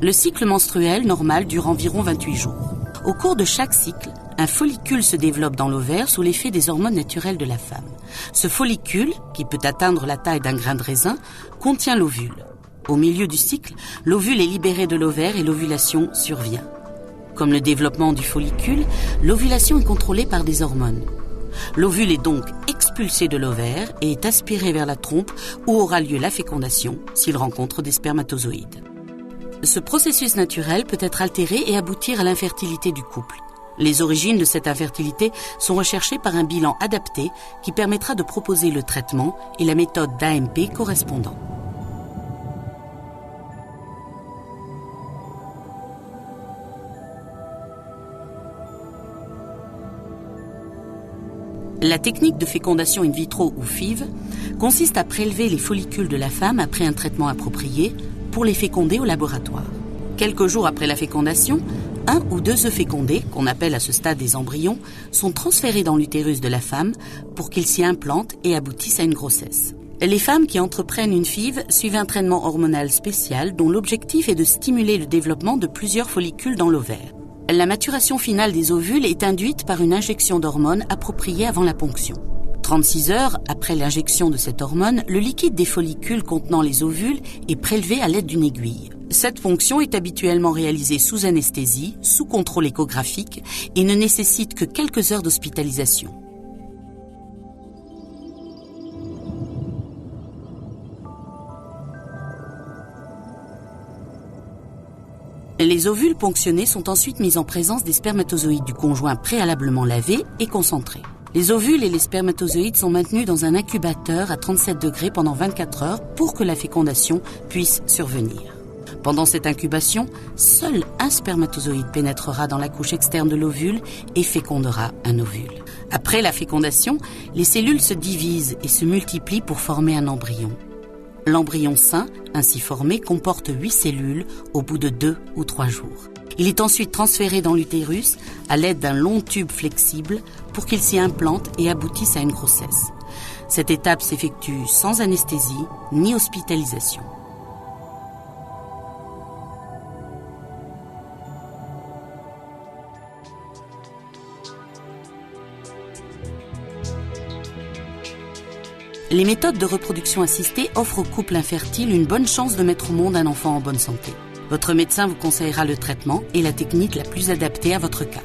Le cycle menstruel normal dure environ 28 jours. Au cours de chaque cycle, un follicule se développe dans l'ovaire sous l'effet des hormones naturelles de la femme. Ce follicule, qui peut atteindre la taille d'un grain de raisin, contient l'ovule. Au milieu du cycle, l'ovule est libéré de l'ovaire et l'ovulation survient. Comme le développement du follicule, l'ovulation est contrôlée par des hormones. L'ovule est donc expulsé de l'ovaire et est aspiré vers la trompe où aura lieu la fécondation s'il rencontre des spermatozoïdes. Ce processus naturel peut être altéré et aboutir à l'infertilité du couple. Les origines de cette infertilité sont recherchées par un bilan adapté qui permettra de proposer le traitement et la méthode d'AMP correspondant. La technique de fécondation in vitro ou FIV consiste à prélever les follicules de la femme après un traitement approprié pour les féconder au laboratoire. Quelques jours après la fécondation, 1 ou 2 œufs fécondés, qu'on appelle à ce stade des embryons, sont transférés dans l'utérus de la femme pour qu'ils s'y implantent et aboutissent à une grossesse. Les femmes qui entreprennent une FIV suivent un traitement hormonal spécial dont l'objectif est de stimuler le développement de plusieurs follicules dans l'ovaire. La maturation finale des ovules est induite par une injection d'hormones appropriée avant la ponction. 36 heures après l'injection de cette hormone, le liquide des follicules contenant les ovules est prélevé à l'aide d'une aiguille. Cette ponction est habituellement réalisée sous anesthésie, sous contrôle échographique et ne nécessite que quelques heures d'hospitalisation. Les ovules ponctionnés sont ensuite mis en présence des spermatozoïdes du conjoint préalablement lavés et concentrés. Les ovules et les spermatozoïdes sont maintenus dans un incubateur à 37 degrés pendant 24 heures pour que la fécondation puisse survenir. Pendant cette incubation, seul un spermatozoïde pénétrera dans la couche externe de l'ovule et fécondera un ovule. Après la fécondation, les cellules se divisent et se multiplient pour former un embryon. L'embryon sain, ainsi formé, comporte 8 cellules au bout de 2 ou 3 jours. Il est ensuite transféré dans l'utérus à l'aide d'un long tube flexible pour qu'il s'y implante et aboutisse à une grossesse. Cette étape s'effectue sans anesthésie ni hospitalisation. Les méthodes de reproduction assistée offrent aux couples infertiles une bonne chance de mettre au monde un enfant en bonne santé. Votre médecin vous conseillera le traitement et la technique la plus adaptée à votre cas.